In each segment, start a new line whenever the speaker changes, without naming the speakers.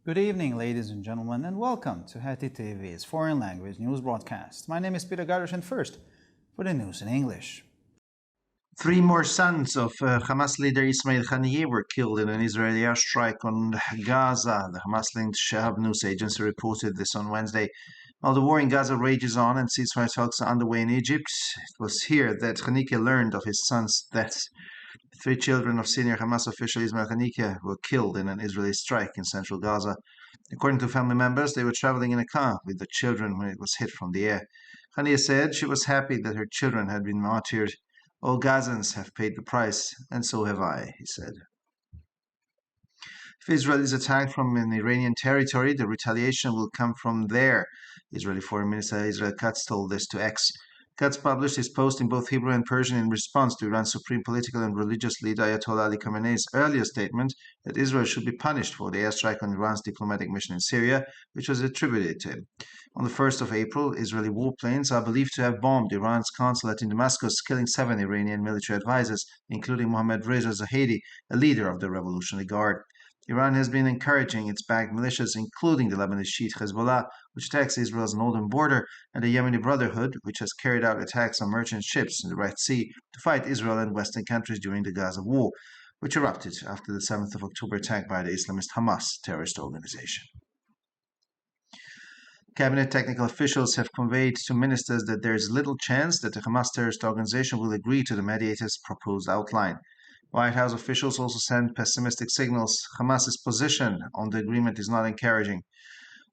Good evening, ladies and gentlemen, and welcome to Heti TV's foreign language news broadcast. My name is Peter Gardosh, and first, for the news in English.
3 more sons of Hamas leader Ismail Haniyeh were killed in an Israeli airstrike on Gaza. The Hamas-linked Shahab news agency reported this on Wednesday. While the war in Gaza rages on and ceasefire talks are underway in Egypt, it was here that Haniyeh learned of his son's death. 3 children of senior Hamas official Ismail Haniyeh were killed in an Israeli strike in central Gaza. According to family members, they were traveling in a car with the children when it was hit from the air. Haniyeh said she was happy that her children had been martyred. All Gazans have paid the price, and so have I, he said. If Israel is attacked from an Iranian territory, the retaliation will come from there, Israeli Foreign Minister Israel Katz told this to X. Katz published his post in both Hebrew and Persian in response to Iran's supreme political and religious leader Ayatollah Ali Khamenei's earlier statement that Israel should be punished for the airstrike on Iran's diplomatic mission in Syria, which was attributed to him. On the 1st of April, Israeli warplanes are believed to have bombed Iran's consulate in Damascus, killing 7 Iranian military advisors, including Mohammad Reza Zahedi, a leader of the Revolutionary Guard. Iran has been encouraging its backed militias, including the Lebanese Shiite Hezbollah, which attacks Israel's northern border, and the Yemeni Brotherhood, which has carried out attacks on merchant ships in the Red Sea to fight Israel and Western countries during the Gaza war, which erupted after the 7th of October attack by the Islamist Hamas terrorist organization. Cabinet technical officials have conveyed to ministers that there is little chance that the Hamas terrorist organization will agree to the mediators' proposed outline. White House officials also sent pessimistic signals. Hamas's position on the agreement is not encouraging.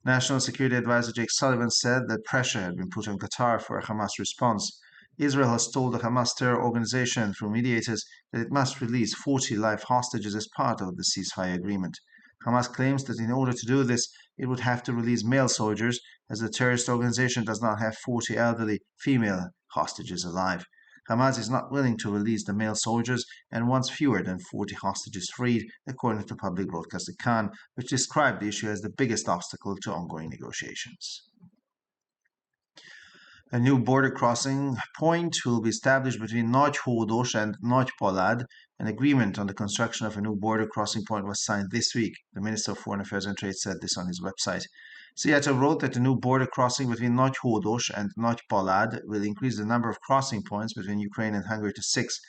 National Security Advisor Jake Sullivan said that pressure had been put on Qatar for a Hamas response. Israel has told the Hamas terror organization through mediators that it must release 40 live hostages as part of the ceasefire agreement. Hamas claims that in order to do this, it would have to release male soldiers, as the terrorist organization does not have 40 elderly female hostages alive. Hamas is not willing to release the male soldiers and wants fewer than 40 hostages freed, according to public broadcaster Khan, which described the issue as the biggest obstacle to ongoing negotiations. A new border crossing point will be established between Noch Hodosh and Noch Polad. An agreement on the construction of a new border crossing point was signed this week. The Minister of Foreign Affairs and Trade said this on his website. Seattle wrote that the new border crossing between Noch Hodosh and Noch Polad will increase the number of crossing points between Ukraine and Hungary to 6.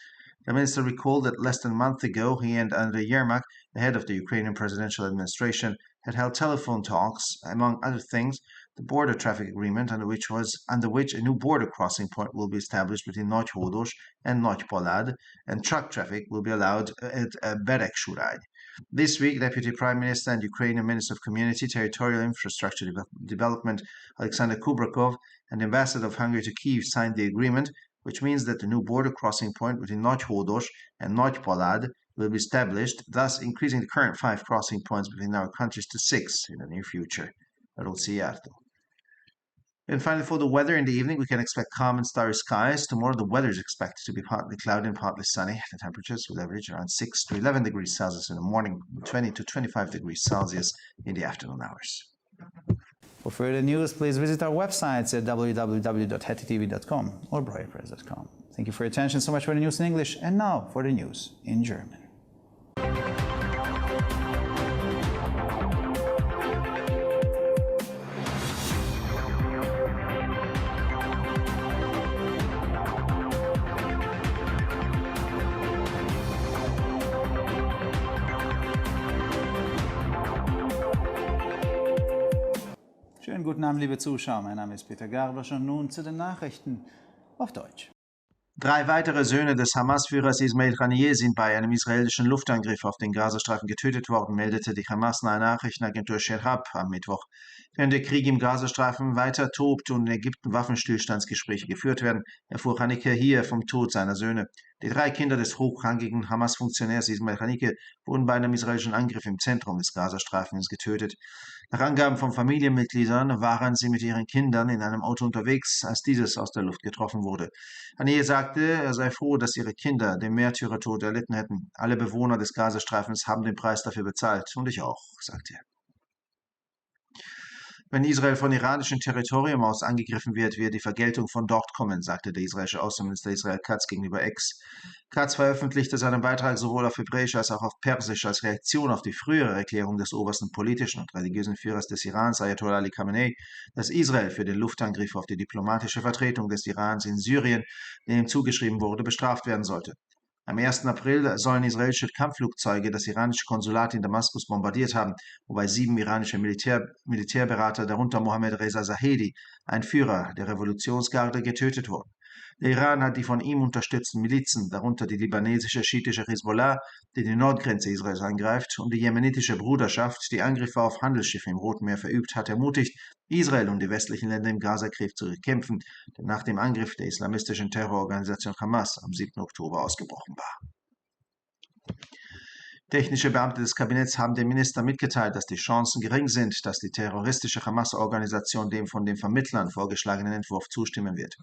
The minister recalled that less than a month ago, he and Andrei Yermak, the head of the Ukrainian presidential administration, had held telephone talks, among other things, the border traffic agreement under which a new border crossing point will be established between Noch Hodosh and Noch Polad, and truck traffic will be allowed at Berek Shurad. This week, Deputy Prime Minister and Ukrainian Minister of Community, Territorial Infrastructure Development Alexander Kubrakov and Ambassador of Hungary to Kyiv signed the agreement, which means that the new border crossing point between Noch Hodosh and Noch Polad will be established, thus increasing the current 5 crossing points between our countries to 6 in the near future. And finally, for the weather in the evening, we can expect calm and starry skies. Tomorrow, the weather is expected to be partly cloudy and partly sunny. The temperatures will average around 6 to 11 degrees Celsius in the morning, 20 to 25 degrees Celsius in the afternoon hours.
For further news, please visit our websites at www.hetitv.com or breuerpress.com. Thank you for your attention. So much for the news in English, and now for the news in German. Schönen guten Abend, liebe Zuschauer. Mein Name ist Peter Gardosch und nun zu den Nachrichten auf Deutsch.
3 weitere Söhne des Hamas-Führers Ismail Haniyeh sind bei einem israelischen Luftangriff auf den Gazastreifen getötet worden, meldete die Hamas-nahe Nachrichtenagentur Sherhab am Mittwoch. Während der Krieg im Gazastreifen weiter tobt und in Ägypten Waffenstillstandsgespräche geführt werden, erfuhr Haniyeh hier vom Tod seiner Söhne. Die 3 Kinder des hochrangigen Hamas-Funktionärs Ismail Haniyeh wurden bei einem israelischen Angriff im Zentrum des Gazastreifens getötet. Nach Angaben von Familienmitgliedern waren sie mit ihren Kindern in einem Auto unterwegs, als dieses aus der Luft getroffen wurde. Haniyeh sagte, er sei froh, dass ihre Kinder den Märtyrertod erlitten hätten. Alle Bewohner des Gazastreifens haben den Preis dafür bezahlt, und ich auch, sagte er. Wenn Israel von iranischem Territorium aus angegriffen wird, wird die Vergeltung von dort kommen, sagte der israelische Außenminister Israel Katz gegenüber X. Katz veröffentlichte seinen Beitrag sowohl auf Hebräisch als auch auf Persisch als Reaktion auf die frühere Erklärung des obersten politischen und religiösen Führers des Irans, Ayatollah Ali Khamenei, dass Israel für den Luftangriff auf die diplomatische Vertretung des Irans in Syrien, der ihm zugeschrieben wurde, bestraft werden sollte. Am 1. April sollen israelische Kampfflugzeuge das iranische Konsulat in Damaskus bombardiert haben, wobei 7 iranische Militärberater, darunter Mohammad Reza Zahedi, ein Führer der Revolutionsgarde, getötet wurden. Der Iran hat die von ihm unterstützten Milizen, darunter die libanesische schiitische Hisbollah, die die Nordgrenze Israels angreift, und die jemenitische Bruderschaft, die Angriffe auf Handelsschiffe im Roten Meer verübt hat, ermutigt, Israel und die westlichen Länder im Gazakrieg zu bekämpfen, der nach dem Angriff der islamistischen Terrororganisation Hamas am 7. Oktober ausgebrochen war. Technische Beamte des Kabinetts haben dem Minister mitgeteilt, dass die Chancen gering sind, dass die terroristische Hamas-Organisation dem von den Vermittlern vorgeschlagenen Entwurf zustimmen wird.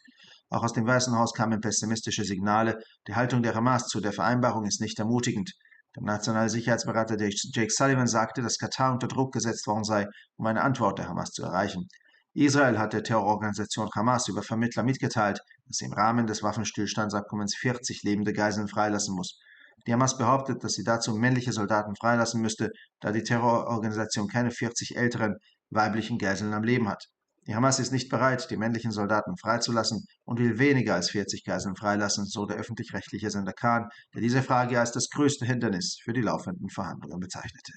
Auch aus dem Weißen Haus kamen pessimistische Signale. Die Haltung der Hamas zu der Vereinbarung ist nicht ermutigend. Der nationale Sicherheitsberater Jake Sullivan sagte, dass Katar unter Druck gesetzt worden sei, um eine Antwort der Hamas zu erreichen. Israel hat der Terrororganisation Hamas über Vermittler mitgeteilt, dass sie im Rahmen des Waffenstillstandsabkommens 40 lebende Geiseln freilassen muss. Die Hamas behauptet, dass sie dazu männliche Soldaten freilassen müsste, da die Terrororganisation keine 40 älteren weiblichen Geiseln am Leben hat. Die Hamas ist nicht bereit, die männlichen Soldaten freizulassen und will weniger als 40 Geiseln freilassen, so der öffentlich-rechtliche Sender Khan, der diese Frage als das größte Hindernis für die laufenden Verhandlungen bezeichnete.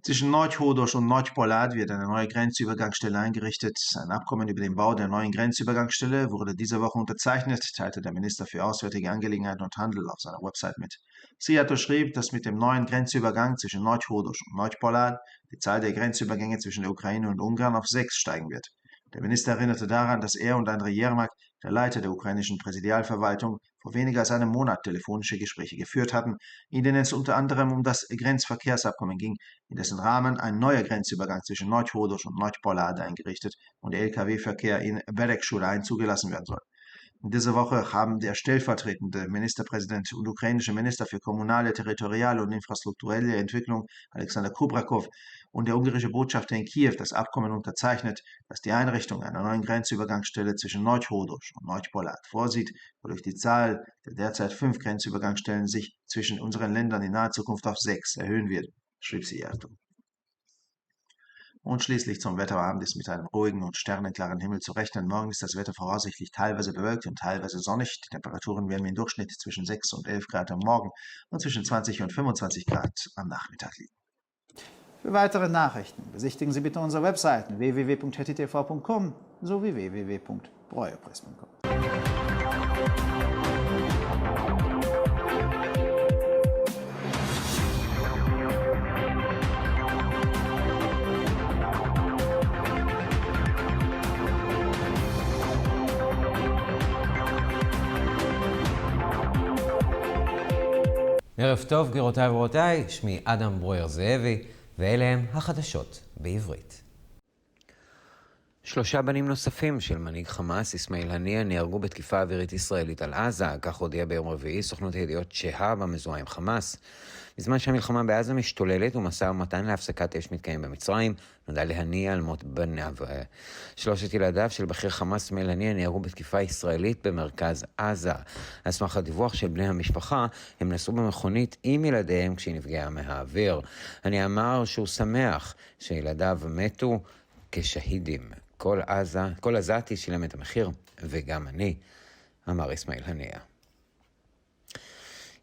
Zwischen Nordhodosch und Nordpolad wird eine neue Grenzübergangsstelle eingerichtet. Ein Abkommen über den Bau der neuen Grenzübergangsstelle wurde diese Woche unterzeichnet, teilte der Minister für Auswärtige Angelegenheiten und Handel auf seiner Website mit. Seattle schrieb, dass mit dem neuen Grenzübergang zwischen Nordhodosch und Nordpolad die Zahl der Grenzübergänge zwischen der Ukraine und Ungarn auf 6 steigen wird. Der Minister erinnerte daran, dass er und Andrei Jermak, der Leiter der ukrainischen Präsidialverwaltung, vor weniger als einem Monat telefonische Gespräche geführt hatten, in denen es unter anderem um das Grenzverkehrsabkommen ging, in dessen Rahmen ein neuer Grenzübergang zwischen Nordhodosch und Nordpolad eingerichtet und der Lkw-Verkehr in Berekschulain zugelassen werden soll. Diese Woche haben der stellvertretende Ministerpräsident und ukrainische Minister für kommunale, territoriale und infrastrukturelle Entwicklung Alexander Kubrakov und der ungarische Botschafter in Kiew das Abkommen unterzeichnet, das die Einrichtung einer neuen Grenzübergangsstelle zwischen Nordhodosch und Nordpolad vorsieht, wodurch die Zahl der derzeit 5 Grenzübergangsstellen sich zwischen unseren Ländern in naher Zukunft auf 6 erhöhen wird, schrieb Seattle. Und schließlich zum Wetterabend ist mit einem ruhigen und sternenklaren Himmel zu rechnen. Morgen ist das Wetter voraussichtlich teilweise bewölkt und teilweise sonnig. Die Temperaturen werden im Durchschnitt zwischen 6 und 11 Grad am Morgen und zwischen 20 und 25 Grad am Nachmittag liegen.
Für weitere Nachrichten besichtigen Sie bitte unsere Webseiten www.hettitv.com sowie www.breuerpress.com.
ערב טוב, גבירותיי ורבותיי, שמי אדם ברויר זאבי, ואלה הם החדשות בעברית. 3 בנים נוספים של מנהיג חמאס, אסמאעיל הנייה, נהרגו בתקיפה אווירית ישראלית על עזה, כך הודיע ביום רביעי סוכנות הידיעות שהאב המזוהה עם חמאס. בזמן שהמלחמה בעזה משתוללת ומשא ומתן להפסקת אש מתקיים במצרים, נודע להנייה על מות בניו. 3 ילדיו של בכיר חמאס, אסמאעיל הנייה, נהרגו בתקיפה ישראלית במרכז עזה. על סמך הדיווח של בני המשפחה, הם נסעו במכונית עם ילדיהם כשהיא נפגעה מהאוויר. הנייה אמר שהוא שמח שילדיו מתו כשהידים. כל עזתי שילם את המחיר, וגם אני, אמר אסמאעיל הנייה.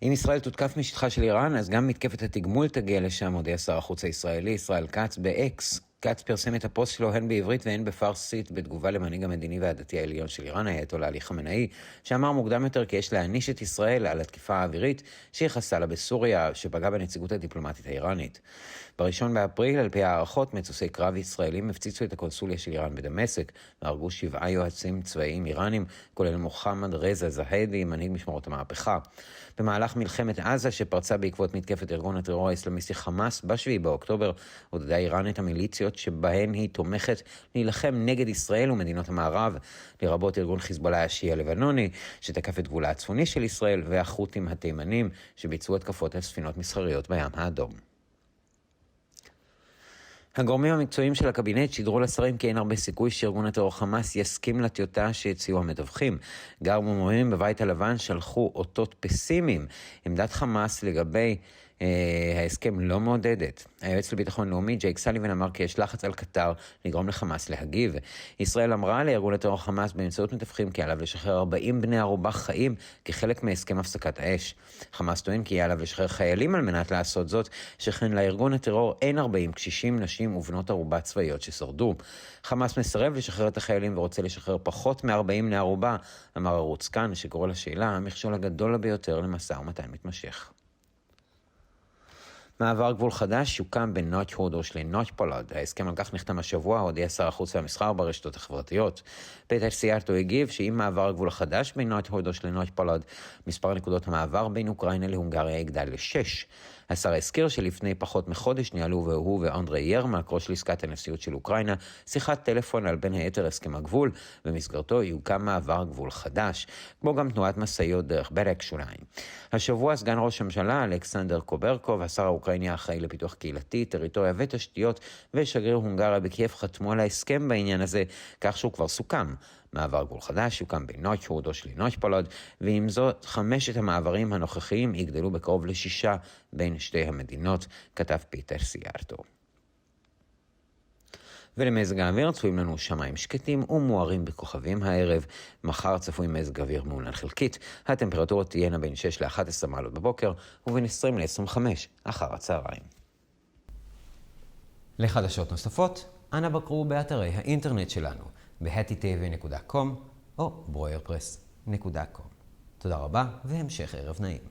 אם ישראל תותקף משטחה של איראן, אז גם מתקפת התגמול תגיע לשם, הודיע שר החוץ הישראלי ישראל כץ באקס. כץ פרסם את הפוסט שלו הן בעברית והן בפרסית בתגובה למנהיג המדיני והדתי העליון של איראן, האייתוללה עלי חמינאי, שאמר מוקדם יותר כי יש להעניש את ישראל על התקיפה האווירית שייחסה לה בסוריה, שפגעה בנציגות הדיפלומטית האיראנית. ב1 באפריל, על פי הערכות, מטוסי קרב ישראלים הפציצו את הקונסוליה של איראן בדמשק, והרגו 7 יועצים צבאיים איראנים, כולל מוחמד רזה זהדי, מנהיג משמרות המהפכה. במהלך מלחמת עזה שפרצה בעקבות מתקפת ארגון הטרור האסלאמיסטי חמאס ב7 באוקטובר, עודדה איראן את המיליציות שבהן היא תומכת להילחם נגד ישראל ומדינות המערב, לרבות ארגון חיזבאללה השיעי הלבנוני, שתקף את גבולה הצפוני של ישראל, והחות'ים התימנים שביצעו התקפות על ספינות מסחריות בים האדום. הגורמים המקצועיים של הקבינט שידרו לשרים כי אין הרבה סיכוי שארגון הטרור חמאס יסכים לטיוטה שהציעו המדווחים. גורמים בבית הלבן שלחו אותות פסימיים. עמדת חמאס לגבי ההסכם לא מעודדת. היועץ לביטחון לאומי ג'ייק סליבן אמר כי יש לחץ על קטר לגרום לחמאס להגיב. ישראל אמרה לארגון הטרור חמאס באמצעות מתווכים כי עליו לשחרר 40 בני ערובה חיים כחלק מהסכם הפסקת האש. חמאס טוען כי עליו לשחרר חיילים על מנת לעשות זאת, שכן לארגון הטרור אין 40 קשישים, נשים ובנות ערובה צבאיות ששרדו. חמאס מסרב לשחרר את החיילים ורוצה לשחרר פחות מ-40 בני ערובה, אמר ערוץ כאן שקורא לשאלה המכשול הגדול ביותר למשא ומתן מתמשך. מעבר גבול חדש יוקם בין נוט הודוש לנוט פולאד. ההסכם על כך נחתם השבוע, הודיע שר החוץ והמסחר ברשתות החברתיות. פטר סיארטו הגיב שאם מעבר הגבול החדש בין נוט הודוש לנוט פולאד, מספר נקודות המעבר בין אוקראינה להונגריה יגדל ל-6. השר הזכיר שלפני פחות מחודש ניהלו הוא ואנדרי ירמק, ראש לשכת הנשיאות של אוקראינה, שיחת טלפון על בין היתר הסכם הגבול, במסגרתו יוקם מעבר גבול חדש, כמו גם תנועת משאיות דרך ברק שוליים. השבוע סגן ראש הממשלה אלכסנדר קוברקוב, השר האוקראיני האחראי לפיתוח קהילתי, טריטוריה ותשתיות, ושגריר הונגריה בקייב חתמו על ההסכם בעניין הזה, כך שהוא כבר סוכם. מעבר גבול חדש יוקם בין נוט הודוש לנוט פולאד, ועם זאת 5 המעברים הנוכחיים יגדלו בקרוב ל6 בין שתי המדינות, כתב פטר סיארטו. ולמזג האוויר צפויים לנו שמיים שקטים ומוארים בכוכבים הערב. מחר צפוי מזג אוויר מעונן חלקית. הטמפרטורות תהיינה בין 6 ל-11 מעלות בבוקר ובין 20 ל-25 אחר הצהריים. לחדשות נוספות, אנא בקרו באתרי האינטרנט שלנו ב-hattitv.com או broyerpress.com. תודה רבה והמשך ערב נעים.